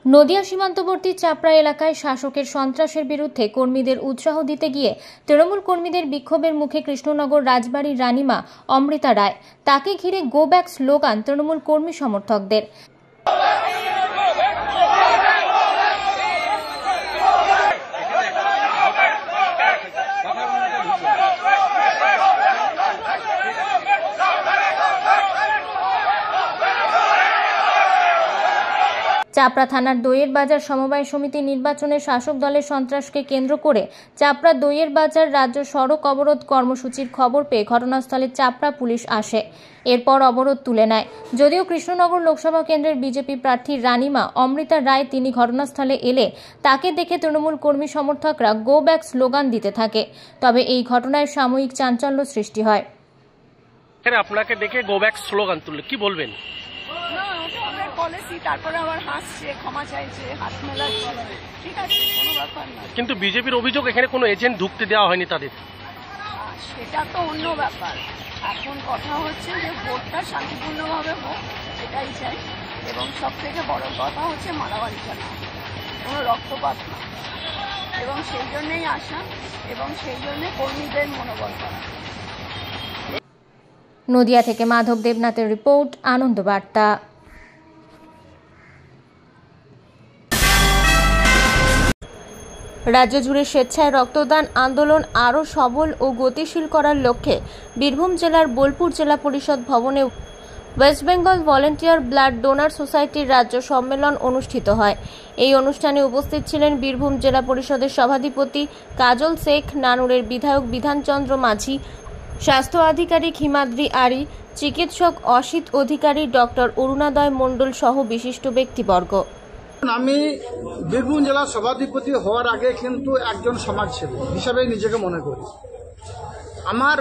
নদিয়া সীমান্তবর্তী চাপড়া এলাকায় শাসকের সন্ত্রাসের বিরুদ্ধে কর্মীদের উৎসাহ দিতে গিয়ে তৃণমূল কর্মীদের বিক্ষোভের মুখে কৃষ্ণনগর রাজবাড়ির রানীমা অমৃতা রায়। তাকে ঘিরে গো ব্যাক স্লোগান তৃণমূল কর্মী সমর্থকদের। চাপড়া থানার দইয়ের বাজার সমবায় সমিতি নির্বাচনে শাসক দলের সন্ত্রাসকে কেন্দ্র করে চাপড়া দইয়ের বাজার রাজ্য সড়ক অবরোধ কর্মসূচির খবর পেয়ে ঘটনাস্থলে চাপড়া পুলিশ আসে। এরপর অবরোধ তুলে নেয়। যদিও কৃষ্ণনগর লোকসভা কেন্দ্রের বিজেপি প্রার্থী রানীমা অমৃতা রায় তিনি ঘটনাস্থলে এলে তাকে দেখে তৃণমূল কর্মী সমর্থকরা গো ব্যাক স্লোগান দিতে থাকে। তবে এই ঘটনায় সাময়িক চাঞ্চল্য সৃষ্টি হয়। আপনাকে দেখে গো ব্যাক স্লোগান তুললে কি বলবেন? তারপরে আবার হাসছে, ক্ষমা চাইছে, হাত মেলাচ্ছে, ঠিক আছে, কোনো ব্যাপার না। কিন্তু বিজেপির অভিযোগ এখানে কোনো এজেন্ট ঢুকতে দেওয়া হয়নি তাদের। সেটা তো অন্য ব্যাপার। এখন কথা হচ্ছে যে ভোটটা শান্তিপূর্ণভাবে হোক, এটাই চাই। এবং সব থেকে বড় কথা হচ্ছে মারামারিটা না, কোনো রক্তপাত না। এবং সেই জন্যই আসা এবং সেই জন্যে কর্মীদের মনোবল করা। নদিয়া থেকে মাধব দেবনাথের রিপোর্ট, আনন্দ বার্তা। রাজ্য জুড়ে স্বেচ্ছায় রক্তদান আন্দোলন আরও সবল ও গতিশীল করার লক্ষ্যে বীরভূম জেলার বোলপুর জেলা পরিষদ ভবনে West Bengal volunteer blood donor সোসাইটির রাজ্য সম্মেলন অনুষ্ঠিত হয়। এই অনুষ্ঠানে উপস্থিত ছিলেন বীরভূম জেলা পরিষদের সভাধিপতি কাজল শেখ, নানুরের বিধায়ক বিধানচন্দ্র মাঝি, স্বাস্থ্য আধিকারিক হিমাদ্রি আরি, চিকিৎসক অসিত অধিকারী, ডক্টর অরুণোদয় মণ্ডল সহ বিশিষ্ট ব্যক্তিবর্গ। আমি বীরভূম জেলার সভাধিপতি হওয়ার আগে কিন্তু একজন সমাজসেবী হিসাবে নিজেকে মনে করি। আমার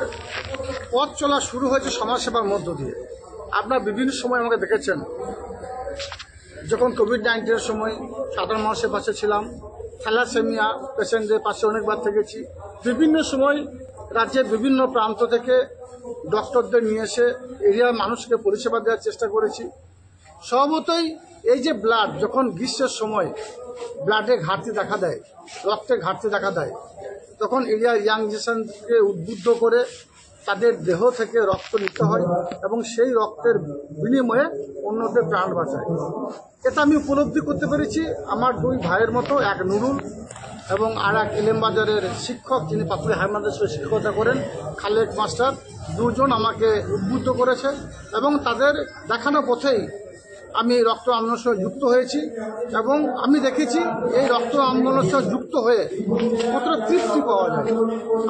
পথ চলা শুরু হয়েছে সমাজসেবার মধ্য দিয়ে। আপনারা বিভিন্ন সময় আমাকে দেখেছেন, যখন কোভিড-19-এর সময় সাধারণ মানুষের পাশে ছিলাম, থ্যালাসেমিয়া পেশেন্টদের পাশে অনেকবার থেকেছি। বিভিন্ন সময় রাজ্যের বিভিন্ন প্রান্ত থেকে ডক্টরদের নিয়ে এসে এরিয়ার মানুষকে পরিষেবা দেওয়ার চেষ্টা করেছি। স্বভাবতই এই যে ব্লাড, যখন গ্রীষ্মের সময় ব্লাডে ঘাটতি দেখা দেয়, রক্তের ঘাটতি দেখা দেয়, তখন এরিয়ার ইয়াং জেনারেশনকে উদ্বুদ্ধ করে তাদের দেহ থেকে রক্ত নিতে হয় এবং সেই রক্তের বিনিময়ে অন্যদের প্রাণ বাঁচায়। এটা আমি উপলব্ধি করতে পেরেছি। আমার দুই ভাইয়ের মতো, এক নুরুল এবং আর এক ইলেমবাজারের শিক্ষক, যিনি পাপুরি হাই মাদ্রাসায় শিক্ষকতা করেন, খালেক মাস্টার, দুজন আমাকে উদ্বুদ্ধ করেছে এবং তাদের দেখানো পথেই আমি রক্ত আন্দোলনের সঙ্গে যুক্ত হয়েছি এবং আমি দেখেছি এই রক্ত আন্দোলনের সঙ্গে যুক্ত হয়ে কতটা তৃপ্তি পাওয়া যায়।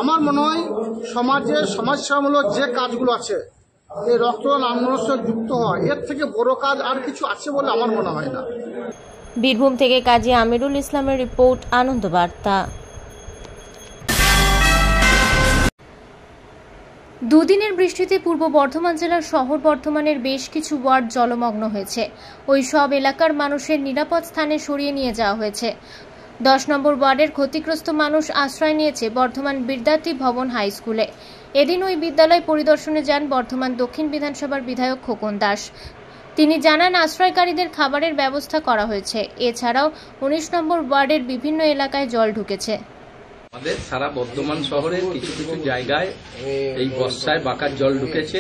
আমার মনে হয় সমাজে সমাজসেবামূলক যে কাজগুলো আছে, এই রক্তদান আন্দোলনের সঙ্গে যুক্ত হওয়া, এর থেকে বড় কাজ আর কিছু আছে বলে আমার মনে হয় না। বীরভূম থেকে কাজী আমিরুল ইসলামের রিপোর্ট, আনন্দ বার্তা। দুদিনের বৃষ্টিতে পূর্ব বর্ধমান জেলার শহর বর্ধমানের বেশ কিছু ওয়ার্ড জলমগ্ন হয়েছে। ওই সব এলাকার মানুষের নিরাপদ স্থানে সরিয়ে নিয়ে যাওয়া হয়েছে। 10 নম্বর ওয়ার্ডের ক্ষতিগ্রস্ত মানুষ আশ্রয় নিয়েছে বর্ধমান বিদ্যার্থী ভবন হাই স্কুলে। এদিন ওই বিদ্যালয় পরিদর্শনে যান বর্ধমান দক্ষিণ বিধানসভার বিধায়ক খোকন দাস। তিনি জানান, আশ্রয়কারীদের খাবারের ব্যবস্থা করা হয়েছে। এছাড়াও 19 নম্বর ওয়ার্ডের বিভিন্ন এলাকায় জল ঢুকেছে। আমাদের সারা বর্ধমান শহরের কিছু কিছু জায়গায় এই বর্ষায় বাঁকার জল ঢুকেছে।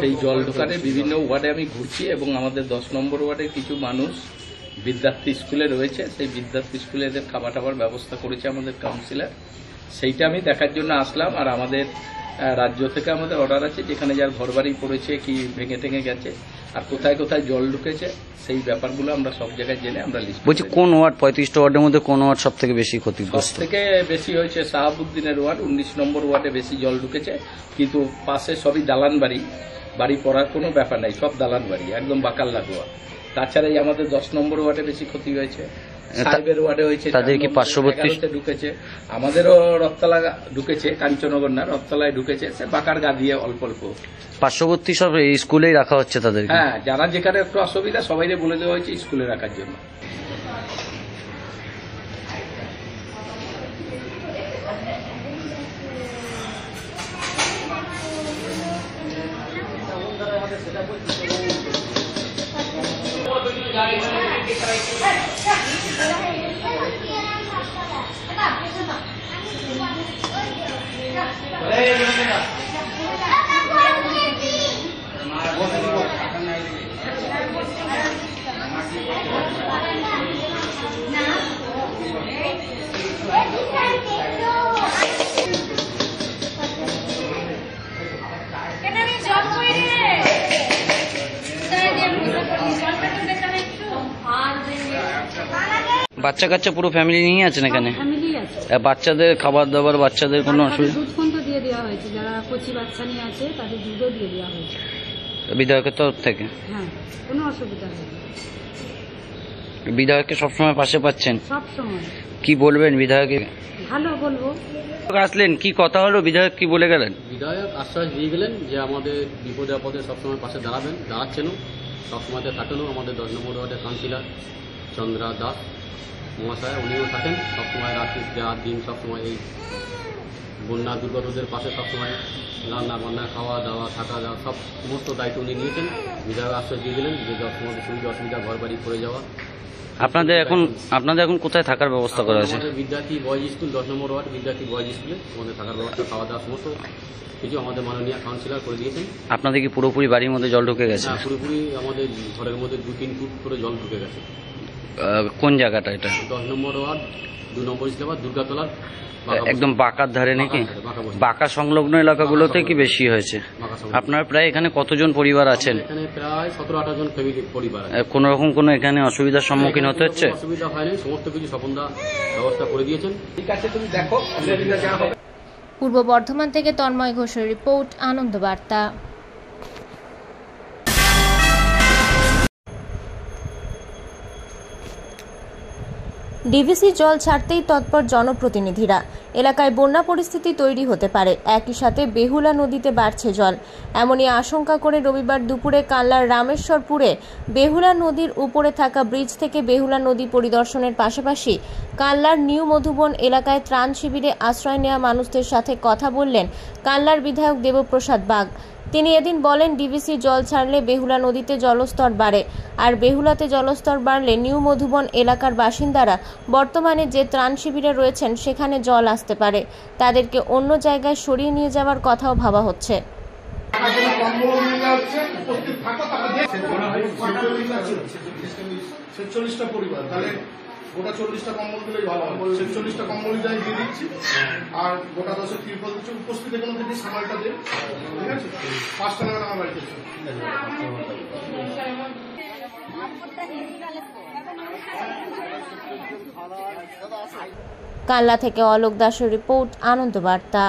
সেই জল ঢোকাতে বিভিন্ন ওয়ার্ডে আমি ঘুরছি এবং আমাদের 10 নম্বর ওয়ার্ডের কিছু মানুষ বিদ্যার্থী স্কুলে রয়েছে। সেই বিদ্যার্থী স্কুলে এদের খাবার টাবার ব্যবস্থা করেছে আমাদের কাউন্সিলর। সেইটা আমি দেখার জন্য আসলাম। আর আমাদের রাজ্য থেকে আমাদের অর্ডার আছে, যেখানে যার ঘরবাড়ি পড়েছে, কি ভেঙে টেঙে গেছে আর কোথায় কোথায় জল ঢুকেছে, সেই ব্যাপারগুলো আমরা সব জায়গায় জেনে আমরা লিস্ট বলছি। কোন ওয়ার্ড, 35টা ওয়ার্ডের মধ্যে কোন ওয়ার্ড সব থেকে বেশি ক্ষতিগ্রস্ত? সব থেকে বেশি হয়েছে শাহাবুদ্দিনের ওয়ার্ড। 19 নম্বর ওয়ার্ডে বেশি জল ঢুকেছে, কিন্তু পাশে সবই দালান বাড়ি, বাড়ি পড়ার কোনো ব্যাপার নাই, সব দালান বাড়ি, একদম বাকাল লাগোয়া। তাছাড়াই আমাদের 10 নম্বর ওয়ার্ডে বেশি ক্ষতি হয়েছে, সাহেবের ওয়ার্ডে হয়েছে, তাদের কি পার্শ্ববর্তী ঢুকেছে, আমাদেরও রক্তলা ঢুকেছে, কাঞ্চনগর না রক্তলায় ঢুকেছে, সে বাকার গা দিয়ে অল্প অল্প। পার্শ্ববর্তী সব এই স্কুলেই রাখা হচ্ছে তাদের? হ্যাঁ, যারা যেখানে একটু অসুবিধা সবাইকে বলে দেওয়া হয়েছে স্কুলে রাখার জন্য। সেটা বাচ্চা কাচ্চা পুরো ফ্যামিলি নিয়ে আছেন এখানে? ফ্যামিলি আছে। বাচ্চাদের খাবার দাবার, বাচ্চাদের কোনো তাদের অসুবিধা? দুধ ফোন তো দিয়ে দেওয়া হয়েছে, যারা কচি বাচ্চা নিয়ে আছে তাদের দুধও দিয়ে দেওয়া হয়েছে। বিধায়কের তরফ থেকে? হ্যাঁ, কোনো অসুবিধা হয়নি, বিধায়ককে সবসময় পাশে পাচ্ছেন? সব সময়। কি বলবেন বিধায়কে? ভালো বলবো। আসলেন, কি কথা হলো, বিধায়ক কি বলে গেলেন? বিধায়ক আশ্বাস দিয়ে গেলেন যে আমাদের বিপদে আপদে সবসময় পাশে দাঁড়াবেন, দাঁড়াচ্ছেনও, সবসময়তে থাকেনও। আমাদের 10 নম্বর ওয়ার্ডের কাউন্সিলর চন্দ্রা দাস মহাশয়, উনিও থাকেন সবসময়, রাত দিন সবসময় এই বন্যা দুর্গতদের পাশে সবসময় রান্না বান্না, খাওয়া দাওয়া, থাকা দাওয়া সমস্ত দায়িত্ব উনি নিয়েছেন। বিধায়ক আশ্বাস দিয়ে গেলেন যে সমস্ত সুবিধা অসুবিধা ঘর বাড়ি করে যাওয়া। আপনাদের এখন কোথায় থাকার ব্যবস্থা করা আছে? আমাদের বিদ্যার্থী বয়েজ স্কুল 10 নম্বর ওয়ার্ড বিদ্যার্থী বয়েজ স্কুলে আমাদের থাকার ব্যবস্থা, খাওয়া দাওয়া সমস্ত কিছু আমাদের মাননীয় কাউন্সিলর করে দিয়েছেন। আপনাদের কি পুরোপুরি বাড়ির মধ্যে জল ঢুকে গেছে? হ্যাঁ, পুরোপুরি আমাদের ঘরের মধ্যে 2-3 ফুট করে জল ঢুকে গেছে। কোন জায়গাটা এটা? 10 নম্বর ওয়ার্ড 2 নম্বর ইসলামাবাদ দুর্গাতলার একদম বাঁকার ধারে নাকি? বাঁকা সংলগ্ন এলাকাগুলোতে কি বেশি হয়েছে? আপনার প্রায় এখানে কতজন পরিবার আছেন? এখানে প্রায় 17-18 জন ফ্যামিলি পরিবার আছে। কোনো রকম কোনো এখানে অসুবিধার সম্মুখীন হতে হচ্ছে? অসুবিধা হয়নি, সমস্ত কিছু স্বপনদা ব্যবস্থা করে দিয়েছেন। ঠিক আছে, তুমি দেখো। পূর্ব বর্ধমান থেকে তন্ময় ঘোষের রিপোর্ট, আনন্দ বার্তা। ডিভিসি জল ছাড়তেই তৎপর জনপ্রতিনিধিরা। এলাকায় বন্যা পরিস্থিতি তৈরি হতে পারে, একই সাথে বেহুলা নদীতে বাড়ছে জল। এমনই আশঙ্কা করে রবিবার দুপুরে কাল্লার রামেশ্বরপুরে বেহুলা নদীর উপরে থাকা ব্রিজ থেকে বেহুলা নদী পরিদর্শনের পাশাপাশি কাল্লার নিউ মধুবন এলাকায় ত্রাণ শিবিরে আশ্রয় নেওয়া মানুষদের সাথে কথা বললেন কাল্লার বিধায়ক দেবপ্রসাদ বাগ। তিনি এদিন বলেন, ডিভিসি জল ছাড়লে বেহুলা নদীতে জলস্তর বাড়ে, আর বেহুলাতে জলস্তর বাড়লে নিউ মধুবন এলাকার বাসিন্দারা বর্তমানে যে ত্রাণ শিবিরে রয়েছেন সেখানে জল আসতে পারে, তাদেরকে অন্য জায়গায় সরিয়ে নিয়ে যাওয়ার কথাও ভাবা হচ্ছে। 40টা পরিবার, তাহলে গোটা 40টা কম্বল দিলেই ভালো হয়। 40টা কম্বল যাই দিয়ে দিচ্ছি, আর গোটা 10 ত্রিপল দিচ্ছি। উপস্থিতি কোনো থেকে সামালটা দিন, ঠিক আছে? 5টা নাগাদ আমার বাড়িতে কাল্লা থেকে অলোক দাসের রিপোর্ট, আনন্দ বার্তা।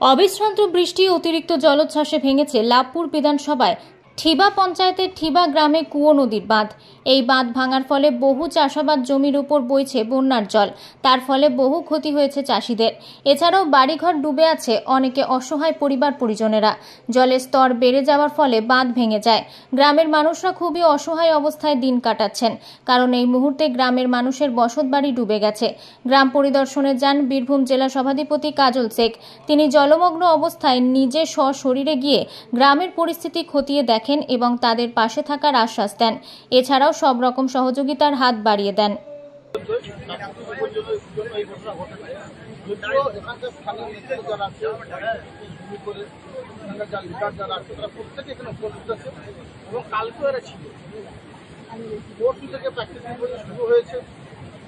অবিশ্রান্ত বৃষ্টি অতিরিক্ত জলোচ্ছ্বাসে ভেঙেছে লাভপুর বিধানসভায় ঠিবা পঞ্চায়েতের ঠিবা গ্রামে কুয়ো নদীর বাঁধ। এই বাঁধ ভাঙার ফলে বহু চাষাবাদ জমির উপর বইছে বন্যার জল, তার ফলে বহু ক্ষতি হয়েছে চাষিদের। এছাড়াও বাড়িঘর ডুবে আছে অনেকে অসহায় পরিবার পরিজনেরা। জলের স্তর বেড়ে যাওয়ার ফলে বাঁধ ভেঙে যায়। গ্রামের মানুষরা খুবই অসহায় অবস্থায় দিন কাটাচ্ছেন, কারণ এই মুহূর্তে গ্রামের মানুষের বসতবাড়ি ডুবে গেছে। গ্রাম পরিদর্শনে যান বীরভূম জেলা সভাধিপতি কাজল শেখ। তিনি জলমগ্ন অবস্থায় নিজে সশরীরে গিয়ে গ্রামের পরিস্থিতি খতিয়ে দেখেন এবং তাদের পাশে থাকার আশ্বাস দেন। এছাড়াও সব রকম সহযোগিতার হাত বাড়িয়ে দেন।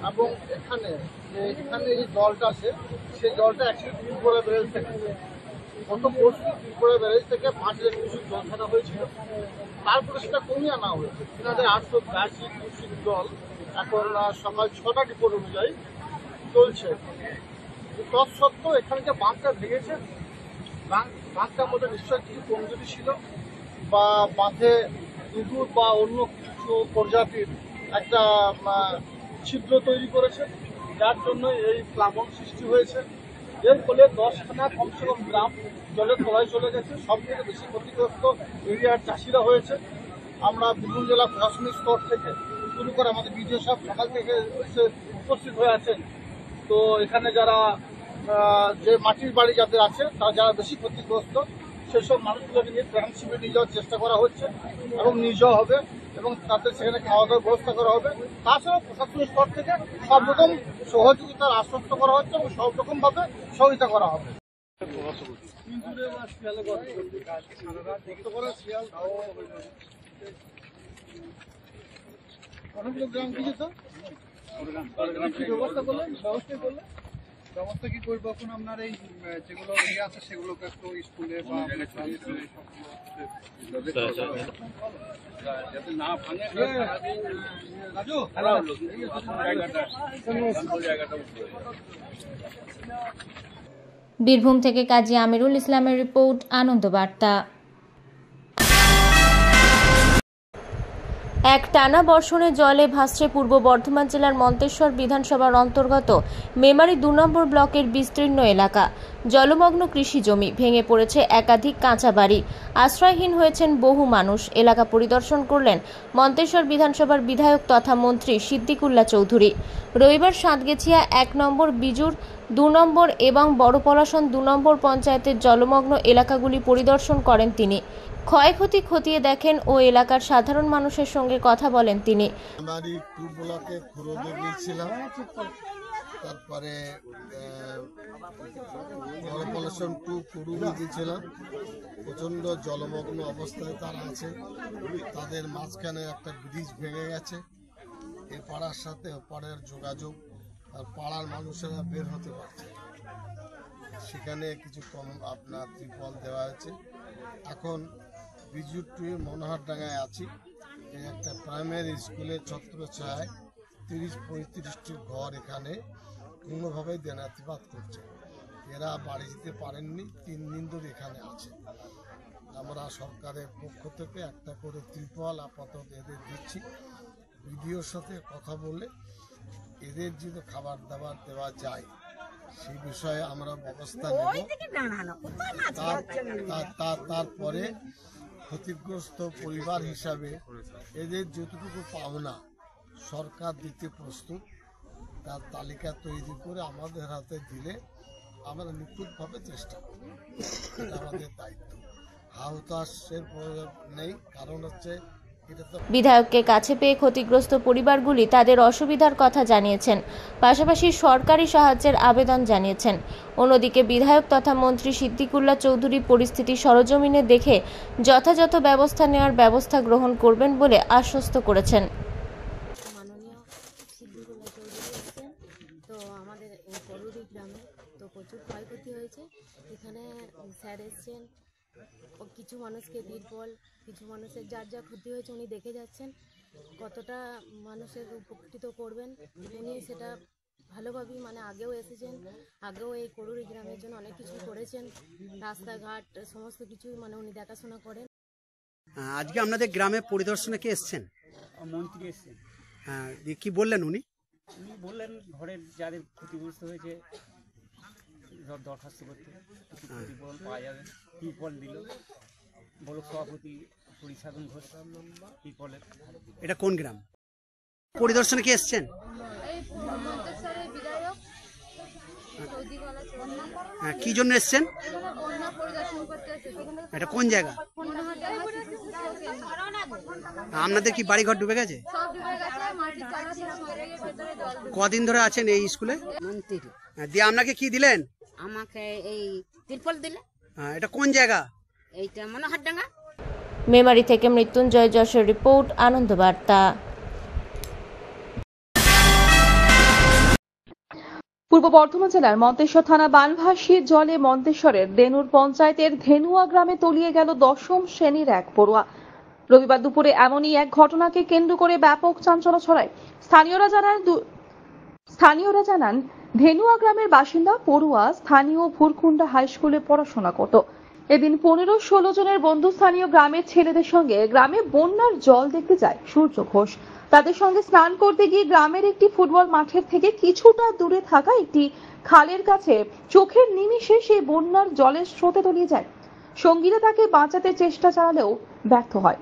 এবং এখানে এই জলটা আছে, সেই জলটা অ্যাকচুয়ালি ত্রিপুরা ব্যারেজ থেকে, গত পরশু ত্রিপুরা ব্যারেজ থেকে 5 কিউসেক জল ছাড়া হয়েছিল। তারপরে সেটা কমিয়ে আনা হয়েছে 3882 কিউসেক জল এখন সকাল 6টা রিপোর্ট অনুযায়ী চলছে। তৎসত্ত্বেও এখানে যে বাঁধটা ভেঙেছে, বাঁধটার মধ্যে নিশ্চয়ই কিছু কমজোরি ছিল, বা বাঁধে ইঁদুর বা অন্য কিছু প্রজাতির একটা ছিদ্র তৈরি করেছে, যার জন্য এই প্লাবন সৃষ্টি হয়েছে। এর ফলে 10খানা কমসে কম গ্রাম জলের তলায় চলে গেছে। সব থেকে বেশি ক্ষতিগ্রস্ত এরিয়ার চাষিরা হয়েছে। আমরা বীরভূম জেলা প্রশাসনিক স্তর থেকে শুরু করে আমাদের বিডিও সাহেব সকাল থেকে এসে উপস্থিত হয়ে আছেন। তো এখানে যারা যে মাটির বাড়ি যাদের আছে, তারা যারা বেশি ক্ষতিগ্রস্ত, সেসব মানুষগুলোকে নিয়ে ত্রাণ শিবির নিয়ে যাওয়ার চেষ্টা করা হচ্ছে এবং নিয়ে যাওয়া হবে এবং তাদের সেখানে খাওয়া দাওয়ার ব্যবস্থা করা হবে। তাছাড়া প্রশাসনিক স্তর থেকে সব রকম সহযোগিতার আশ্বস্ত করা হচ্ছে এবং সব রকমভাবে সহযোগিতা করা হবে। অনেকগুলো গ্রাম কিছু তো ব্যবস্থা করলেন, ব্যবস্থা কি করবো এখন আপনার এই যেগুলো আছে সেগুলোকে একটু স্কুলে বা বীরভূম থেকে কাজী আমিরুল ইসলামের রিপোর্ট, আনন্দ বার্তা। এক টানা বর্ষণে জলে ভাসছে পূর্ব বর্ধমান জেলার মন্তেশ্বর বিধানসভার অন্তর্গত মেমারি 2 নম্বর ব্লকের বিস্তীর্ণ এলাকা। জলমগ্ন কৃষি জমি, ভেঙে পড়েছে একাধিক কাঁচা বাড়ি, আশ্রয়হীন হয়েছেন বহু মানুষ। এলাকা পরিদর্শন করলেন মন্তেশ্বর বিধানসভার বিধায়ক তথা মন্ত্রী সিদ্দিকুল্লাহ চৌধুরী। রবিবার সাতগেছিয়া 1 নম্বর, বিজুর 2 নম্বর এবং বড় পলাশন 2 নম্বর পঞ্চায়েতের জলমগ্ন এলাকাগুলি পরিদর্শন করেন তিনি। ক্ষয়ক্ষতি খতিয়ে দেখেন ও এলাকার সাধারণ মানুষের সঙ্গে কথা বলেন তিনি। মেমারি 2 ব্লকে খোরদে গিয়েছিলাম, তারপরে বড় পলাশন 2 কুড়ুবে গিয়েছিলাম। প্রচণ্ড জলমগ্ন অবস্থায় তারা আছে, তাদের মাঝখানে একটা ব্রিজ ভেঙে গেছে। এ পাড়ার সাথে ওপারের যোগাযোগ, আর পাড়ার মানুষেরা বের হতে পারছে। সেখানে কিছু কম আপনার ত্রিপল দেওয়া হয়েছে। এখন বিজুর 2 মনোহরডাঙ্গায় আছি। এই একটা প্রাইমারি স্কুলের ছত্রছায়ায় 30-35টি ঘর এখানে কোনোভাবেই দেনাতিপাত করছে। এরা বাড়ি যেতে পারেননি, 3 দিন ধরে এখানে আছে। আমরা সরকারের পক্ষ থেকে একটা করে ত্রিপল আপাতত এদের দিচ্ছি। বিডিওর সাথে কথা বলে এদের যদি খাবার দাবার দেওয়া যায় সেই বিষয়ে আমরা ব্যবস্থা নেব। তারপরে ক্ষতিগ্রস্ত পরিবার হিসাবে এদের যতটুকু পাওনা সরকার দিতে প্রস্তুত, তার তালিকা তৈরি করে আমাদের হাতে দিলে আমরা নিখুঁতভাবে চেষ্টা করব। এটা আমাদের দায়িত্ব। হাহুতাশের প্রয়োজন নেই, কারণ হচ্ছে বিধায়ককে কাছে পেয়ে ক্ষতিগ্রস্ত পরিবারগুলি তাদের অসুবিধার কথা জানিয়েছেন, পাশাপাশি সরকারি সাহায্যের আবেদন জানিয়েছেন। অন্যদিকে বিধায়ক তথা মন্ত্রী সিদ্দিকুল্লাহ চৌধুরী পরিস্থিতি সরজমিনে দেখে যথাযথ ব্যবস্থা নেওয়ার ব্যবস্থা গ্রহণ করবেন বলে আশ্বস্ত করেছেন। মাননীয় সিদ্দিকুল্লাহ চৌধুরী এসেছেন, তো আমাদের করুরি গ্রামে তো প্রচুর ক্ষয়ক্ষতি হয়েছে। এখানে স্যার এসছেন, কিছু মানুষকে তিরপল, কিছু মানুষের যার যা ক্ষতি হয়েছে উনি দেখে যাচ্ছেন। কতটা মানুষের উপকৃত করবেন উনি সেটা ভালোভাবেই, মানে আগেও এসেছেন, আগেও এই করুরি গ্রামের জন্য অনেক কিছু করেছেন। রাস্তাঘাট সমস্ত কিছু মানে উনি দেখাশোনা করেন। আজকে আপনাদের গ্রামে পরিদর্শনে কে এসছেন? মন্ত্রী এসছেন। হ্যাঁ, কি বললেন উনি? উনি বললেন ঘরের যাদের ক্ষতিগ্রস্ত হয়েছে সব দরখাস্ত করতে, কিছু ক্ষতিপূরণ পাওয়া যাবে। ত্রিপল দিল ব্লক সভাপতি পরিসাধন ঘোষ ত্রিপলের। এটা কোন গ্রাম? পরিদর্শনে কে এসছেন? হ্যাঁ, কি জন্য এসছেন? এটা কোন জায়গা? আপনাদের কি বাড়িঘর ডুবে গেছে? কদিন ধরে আছেন এই স্কুলে? মন্ত্রী দিয়ে আপনাকে কি দিলেন? আমাকে এই ত্রিপল দিলে। এটা কোন জায়গা? এইটা মনোহরডাঙ্গা। মেমারি থেকে মৃত্যুঞ্জয় যশের রিপোর্ট, আনন্দ বার্তা। পূর্ব বর্ধমান জেলার মন্তেশ্বর থানা বানভাসী জলে মন্তেশ্বরের দেনুর পঞ্চায়েতের ধেনুয়া গ্রামে তলিয়ে গেল 10ম শ্রেণীর এক পড়ুয়া। রবিবার দুপুরে এমনই এক ঘটনাকে কেন্দ্র করে ব্যাপক চাঞ্চল্য ছড়ায়। স্থানীয়রা জানান ধেনুয়া গ্রামের বাসিন্দা পড়ুয়া স্থানীয় ভুরকুন্ডা হাই স্কুলে পড়াশোনা করত। এদিন 15-16 জনের বন্ধু স্থানীয় গ্রামের ছেলেদের সঙ্গে গ্রামে বন্যার জল দেখতে যায় সূর্য ঘোষ। তাদের সঙ্গে স্নান করতে গিয়ে গ্রামের একটি ফুটবল মাঠের থেকে কিছুটা দূরে থাকা একটি খালের কাছে চোখের নিমিষে সেই বন্যার জলের স্রোতে তলিয়ে যায়। সঙ্গীরা তাকে বাঁচাতে চেষ্টা চালালেও ব্যর্থ হয়।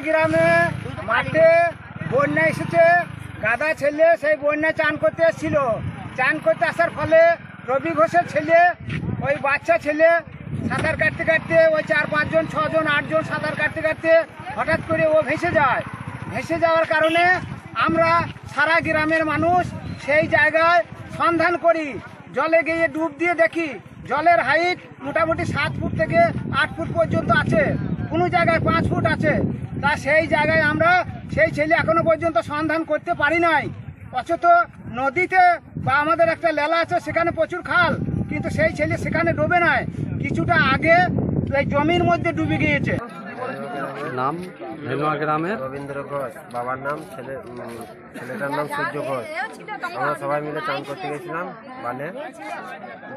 গ্রামে মাঠে বন্যা এসেছে, গাদা ছেলে সেই বন্যায় চান করতে এসেছিল। চান করতে আসার ফলে রবি ঘোষের ছেলে, ওই বাচ্চা ছেলে সাঁতার কাটতে কাটতে ওই 4-5 জন 6 জন 8 জন সাঁতার কাটতে কাটতে হঠাৎ করে ও ভেসে যায়। ভেসে যাওয়ার কারণে আমরা সারা গ্রামের মানুষ সেই জায়গায় সন্ধান করি, জলে গিয়ে ডুব দিয়ে দেখি জলের হাইট মোটামুটি 7 ফুট থেকে 8 ফুট পর্যন্ত আছে, কোনো জায়গায় 5 ফুট আছে। তা সেই জায়গায় আমরা সেই ছেলে এখনো পর্যন্ত সন্ধান করতে পারি নাই। অথচ নদীতে বা আমাদের একটা লেলা আছে, সেখানে প্রচুর খাল, কিন্তু সেই ছেলে সেখানে ডুবে নাই, কিছুটা আগে এই জমির মধ্যে ডুবে গিয়েছে। নাম ধেনুয়া গ্রামের রবীন্দ্র ঘোষ, বাবার নাম, ছেলেটার নাম সূর্য ঘোষ। আমরা সবাই মিলে চান করতে গেছিলাম বানে,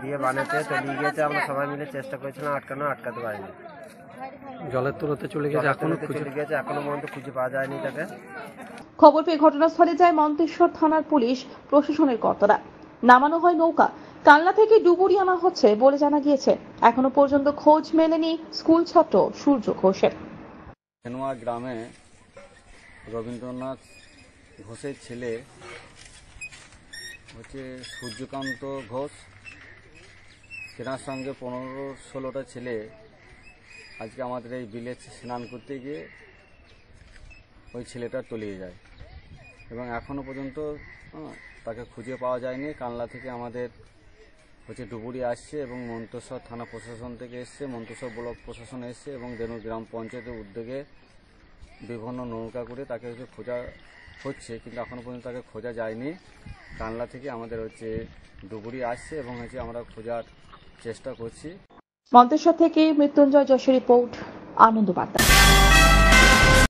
দিয়ে বানেতে তলিয়ে গিয়েছে। আমরা সবাই মিলে চেষ্টা করেছিলাম আটকাতে পারিনি। জলের তলাতে চলে গেছে, এখনো পর্যন্ত খুঁজে পাওয়া যায়নি তাকে। খবর পেয়ে ঘটনাস্থলে যায় মন্তেশ্বর থানার পুলিশ প্রশাসনের কর্তারা। নামানো হয় নৌকা, কানলা থেকে ডুবুরি আনা হচ্ছে বলে জানা গিয়েছে। এখনো পর্যন্ত খোঁজ মেলেনি স্কুল ছাত্র সূর্য ঘোষের। ধেনুয়া গ্রামে রবীন্দ্রনাথ ঘোষের ছেলে হচ্ছে সূর্যকান্ত ঘোষ, সেনার সঙ্গে 15-16টা ছেলে আজকে আমাদের এই বিলে স্নান করতে গিয়ে ওই ছেলেটা তলিয়ে যায় এবং এখনও পর্যন্ত তাকে খুঁজে পাওয়া যায়নি। কানলা থেকে আমাদের হচ্ছে ডুবুরি আসছে এবং মন্তেশ্বর থানা প্রশাসন থেকে এসছে, মন্তেশ্বর ব্লক প্রশাসন এসছে এবং ধেনু গ্রাম পঞ্চায়েতের উদ্যোগে বিভিন্ন নৌকা করে তাকে হচ্ছে খোঁজা হচ্ছে, কিন্তু এখনও পর্যন্ত তাকে খোঁজা যায়নি। কানলা থেকে আমাদের হচ্ছে ডুবুরি আসছে এবং হচ্ছে আমরা খোঁজার চেষ্টা করছি। মন্তেশ্বর থেকে মৃত্যুঞ্জয় যশের রিপোর্ট, আনন্দ বার্তা।